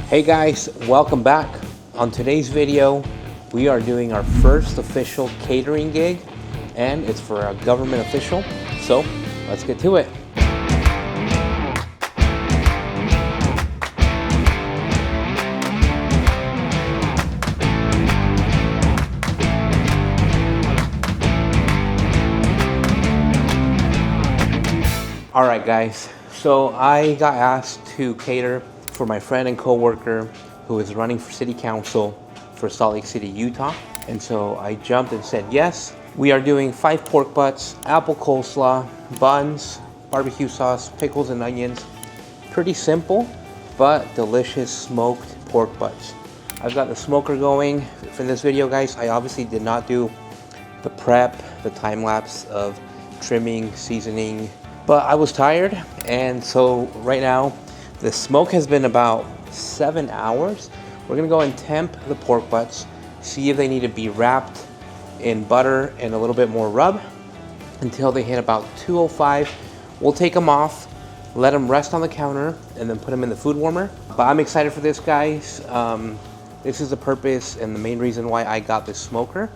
Hey guys, welcome back. On today's video, we are doing our first official catering gig, and it's for a government official. So let's get to it. All right guys, so I got asked to cater for my friend and coworker who is running for city council for Salt Lake City, Utah. And so I jumped and said yes. We are doing 5 pork butts, apple coleslaw, buns, barbecue sauce, pickles and onions. Pretty simple, but delicious smoked pork butts. I've got the smoker going for this video, guys. I obviously did not do the prep, the time lapse of trimming, seasoning, but I was tired. And so right now, the smoke has been about 7 hours. We're gonna go and temp the pork butts, see if they need to be wrapped in butter and a little bit more rub until they hit about 205. We'll take them off, let them rest on the counter, and then put them in the food warmer. But I'm excited for this, guys. This is the purpose and the main reason why I got this smoker,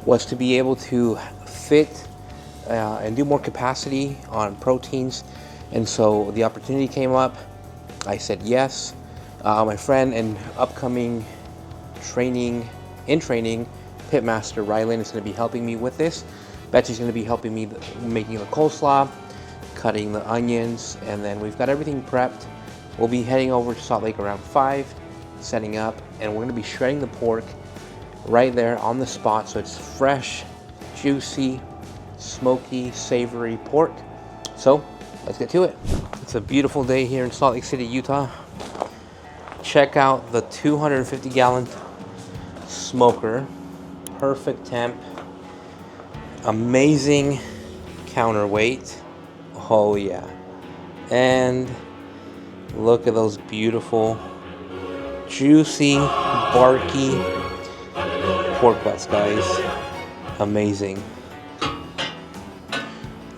was to be able to fit and do more capacity on proteins. And so the opportunity came up. I said yes. My friend and upcoming training pitmaster Rylan is going to be helping me with this. Betsy's going to be helping me making the coleslaw, cutting the onions, and then we've got everything prepped. We'll be heading over to Salt Lake around 5, setting up, and we're going to be shredding the pork right there on the spot, so it's fresh, juicy, smoky, savory pork. So let's get to it. It's a beautiful day here in Salt Lake City, Utah. Check out the 250-gallon smoker. Perfect temp. Amazing counterweight. Oh yeah. And look at those beautiful, juicy, barky pork butts, guys. Amazing.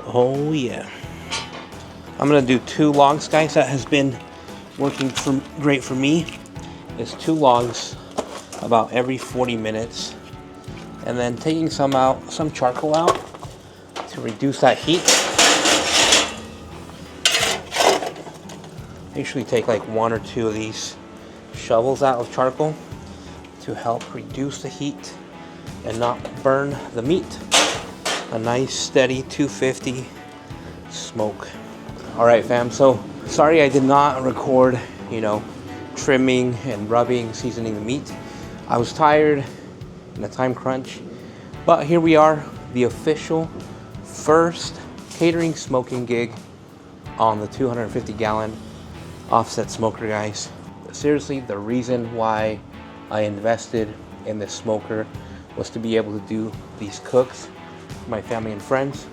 Oh yeah. I'm gonna do 2 logs, guys. That has been working great for me. It's 2 logs about every 40 minutes, and then taking some charcoal out to reduce that heat. I usually take like 1 or 2 of these shovels out of charcoal to help reduce the heat and not burn the meat. A nice steady 250 smoke. All right, fam, so sorry I did not record, trimming and rubbing, seasoning the meat. I was tired in a time crunch, but here we are, the official first catering smoking gig on the 250-gallon offset smoker, guys. Seriously, the reason why I invested in this smoker was to be able to do these cooks for my family and friends,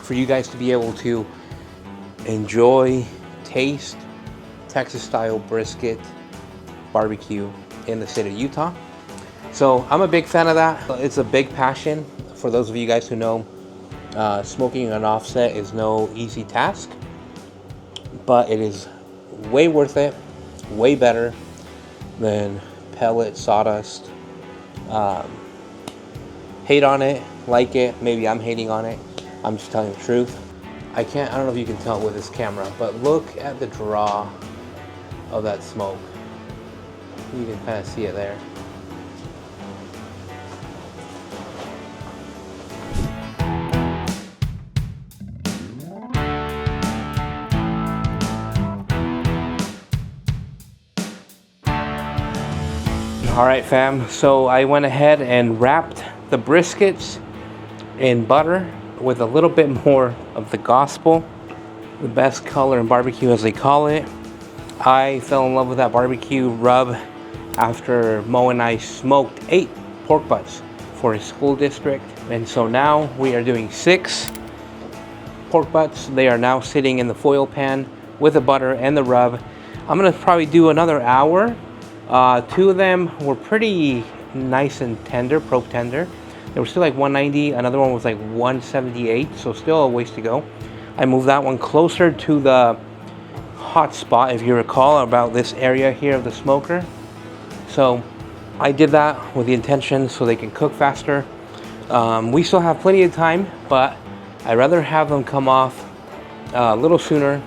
for you guys to be able to enjoy, taste Texas-style brisket barbecue in the state of Utah. So I'm a big fan of that. It's a big passion. For those of you guys who know, smoking an offset is no easy task, but it is way worth it, way better than pellet sawdust. Hate on it, like it, maybe I'm hating on it. I'm just telling the truth. I don't know if you can tell with this camera, but look at the draw of that smoke. You can kind of see it there. All right, fam, so I went ahead and wrapped the briskets in butter with a little bit more of the gospel, the best color in barbecue, as they call it. I fell in love with that barbecue rub after Mo and I smoked 8 pork butts for his school district. And so now we are doing 6 pork butts. They are now sitting in the foil pan with the butter and the rub. I'm gonna probably do another hour. 2 of them were pretty nice and tender, pro tender. They were still like 190, another one was like 178, so still a ways to go. I moved that one closer to the hot spot, if you recall, about this area here of the smoker. So I did that with the intention so they can cook faster. We still have plenty of time, but I'd rather have them come off a little sooner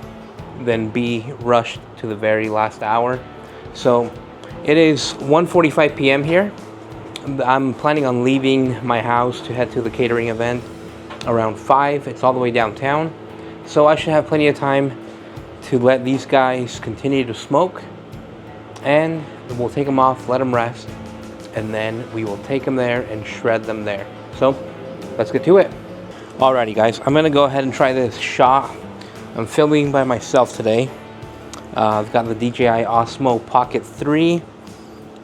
than be rushed to the very last hour. So it is 1:45 p.m. here. I'm planning on leaving my house to head to the catering event around 5. It's all the way downtown. So I should have plenty of time to let these guys continue to smoke, and we'll take them off, let them rest, and then we will take them there and shred them there. So let's get to it. Alrighty guys, I'm gonna go ahead and try this shot. I'm filming by myself today. I've got the DJI Osmo Pocket 3.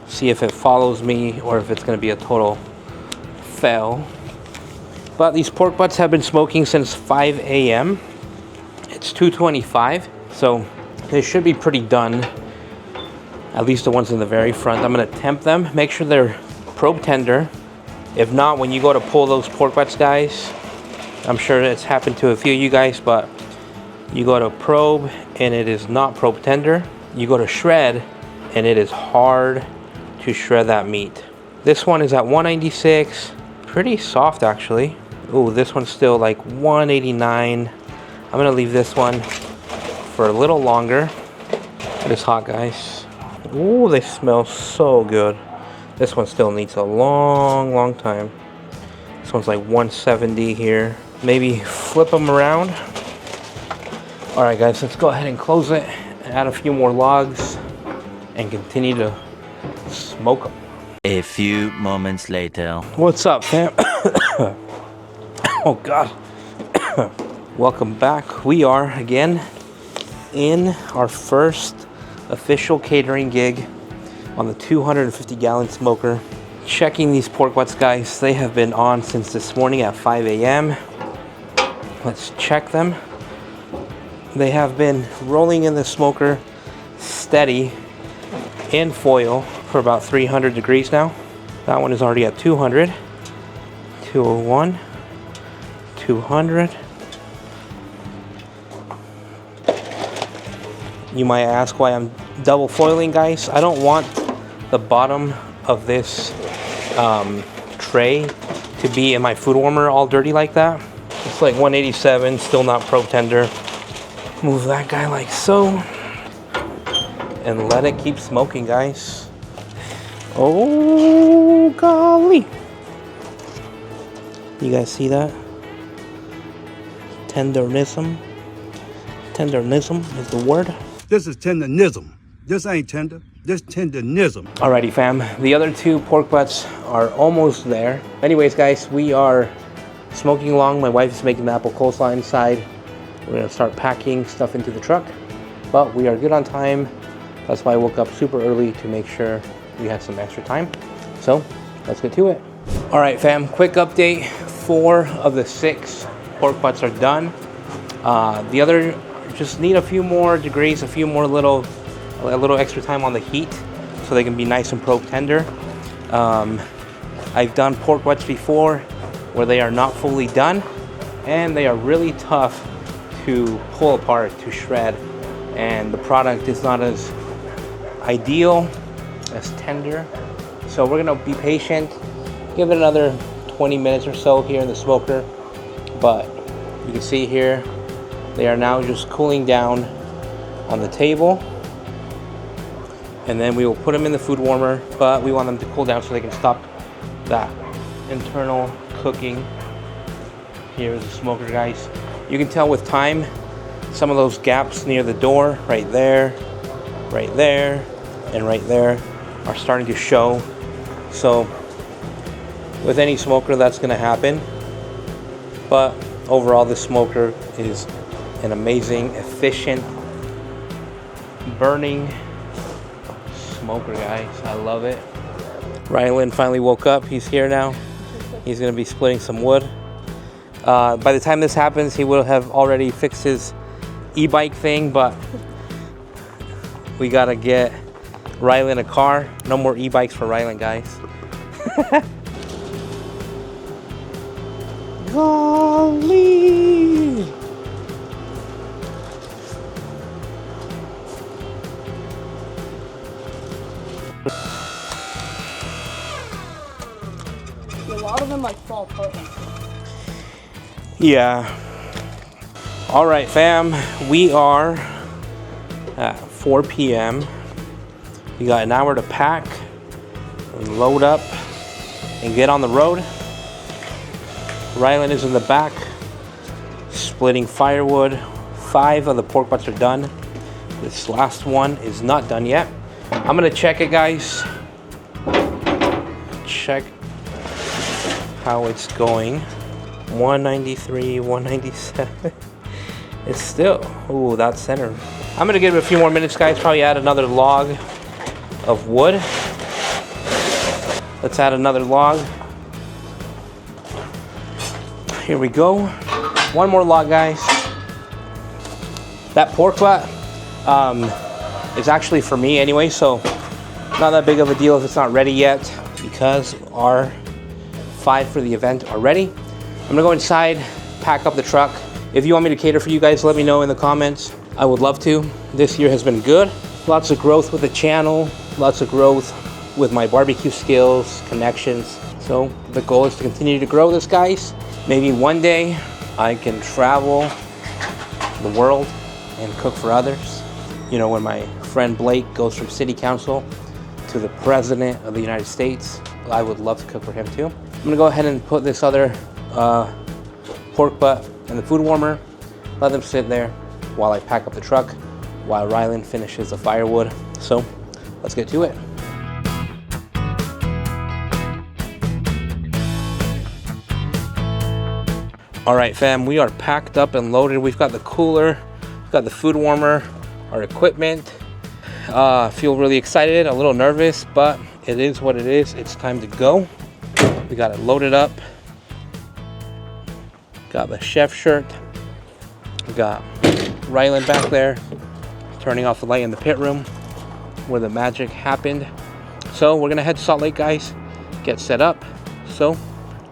See if it follows me or if it's gonna be a total fail. But these pork butts have been smoking since 5 a.m. It's 2:25, so they should be pretty done. At least the ones in the very front. I'm gonna temp them, make sure they're probe tender. If not, when you go to pull those pork butts, guys, I'm sure it's happened to a few of you guys, but you go to probe and it is not probe tender. You go to shred and it is hard to shred that meat. This one is at 196, pretty soft actually. Ooh, this one's still like 189. I'm gonna leave this one for a little longer. It is hot, guys. Ooh, they smell so good. This one still needs a long time. This one's like 170 here. Maybe flip them around. All right, guys, let's go ahead and close it, add a few more logs, and continue to smoke them. A few moments later. What's up, fam? Oh, God. Welcome back. We are, again, in our first official catering gig on the 250-gallon smoker. Checking these pork butts, guys. They have been on since this morning at 5 a.m. Let's check them. They have been rolling in the smoker steady in foil for about 300 degrees now. That one is already at 200, 201, 200. You might ask why I'm double foiling, guys. I don't want the bottom of this tray to be in my food warmer all dirty like that. It's like 187, still not probe tender. Move that guy like so. And let it keep smoking, guys. Oh, golly. You guys see that? Tendernism. Tendernism is the word. This is tendernism. This ain't tender. This tendernism. Alrighty, fam. The other two pork butts are almost there. Anyways, guys, we are smoking along. My wife is making the apple coleslaw inside. We're gonna start packing stuff into the truck, but we are good on time. That's why I woke up super early to make sure we had some extra time. So let's get to it. All right, fam, quick update. 4 of the 6 pork butts are done. The other just need a few more degrees, a little extra time on the heat so they can be nice and probe tender. I've done pork butts before where they are not fully done and they are really tough to pull apart, to shred, and the product is not as ideal, as tender. So we're gonna be patient, give it another 20 minutes or so here in the smoker. But you can see here, they are now just cooling down on the table. And then we will put them in the food warmer, but we want them to cool down so they can stop that internal cooking. Here is the smoker, guys. You can tell with time, some of those gaps near the door, right there, and right there, are starting to show. So with any smoker, that's gonna happen. But overall, this smoker is an amazing, efficient, burning smoker, guys. I love it. Rylan finally woke up. He's here now. He's gonna be splitting some wood. By the time this happens, he will have already fixed his e-bike thing, but we gotta get Rylan a car. No more e-bikes for Rylan, guys. Golly! A lot of them like fall apart. Yeah. All right, fam. We are at 4 p.m. We got an hour to pack and load up and get on the road. Rylan is in the back splitting firewood. 5 of the pork butts are done. This last one is not done yet. I'm gonna check it, guys. Check how it's going. 193, 197. It's still, ooh, that's center. I'm gonna give it a few more minutes, guys. Probably add another log of wood. Let's add another log. Here we go. One more log, guys. That pork butt is actually for me anyway, so not that big of a deal if it's not ready yet, because our 5 for the event are ready. I'm gonna go inside, pack up the truck. If you want me to cater for you guys, let me know in the comments. I would love to. This year has been good. Lots of growth with the channel, lots of growth with my barbecue skills, connections. So the goal is to continue to grow this, guys. Maybe one day I can travel the world and cook for others. You know, when my friend Blake goes from city council to the president of the United States, I would love to cook for him too. I'm gonna go ahead and put this other pork butt in the food warmer, let them sit there while I pack up the truck, while Rylan finishes the firewood. So let's get to it. All right, fam, we are packed up and loaded. We've got the cooler, we've got the food warmer, our equipment. Feel really excited, a little nervous, but it is what it is. It's time to go. We got it loaded up. Got the chef shirt. We got Rylan back there, turning off the light in the pit room where the magic happened. So we're gonna head to Salt Lake, guys, get set up. So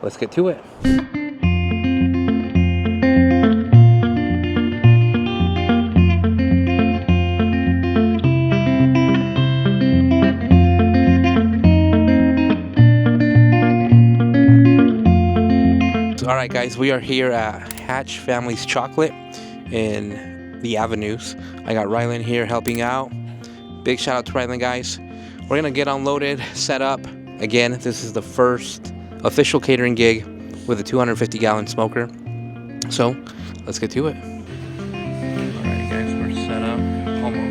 let's get to it. All right, guys, we are here at Hatch Family's Chocolate in the Avenues. I got Rylan here helping out. Big shout out to Rylan, guys. We're gonna get unloaded, set up. Again, this is the first official catering gig with a 250-gallon smoker. So let's get to it. All right, guys, we're set up. Almost.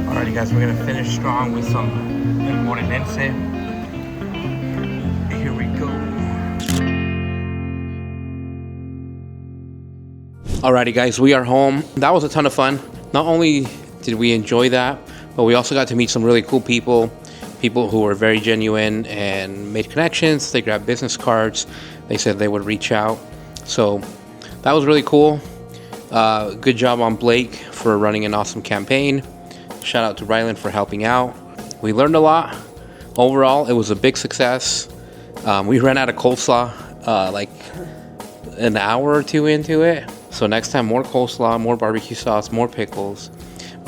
Alrighty, guys, we're gonna finish strong with some morenense. Here we go. Alrighty, guys, we are home. That was a ton of fun. Not only did we enjoy that, but we also got to meet some really cool people who were very genuine and made connections. They grabbed business cards. They said they would reach out. So that was really cool. Good job on Blake for running an awesome campaign. Shout out to Rylan for helping out. We learned a lot. Overall, it was a big success. We ran out of coleslaw like an hour or two into it. So next time, more coleslaw, more barbecue sauce, more pickles,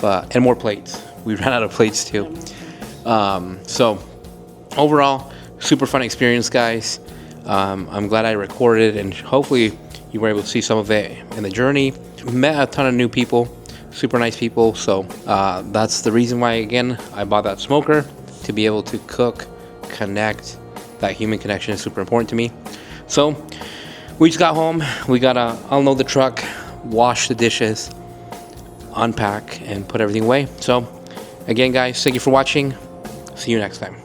and more plates. We ran out of plates too. So overall, super fun experience, guys. I'm glad I recorded, and hopefully you were able to see some of it in the journey. Met a ton of new people, super nice people. So that's the reason why, again, I bought that smoker, to be able to cook, connect. That human connection is super important to me. So we just got home. We gotta unload the truck, wash the dishes, unpack, and put everything away. So again, guys, thank you for watching. See you next time.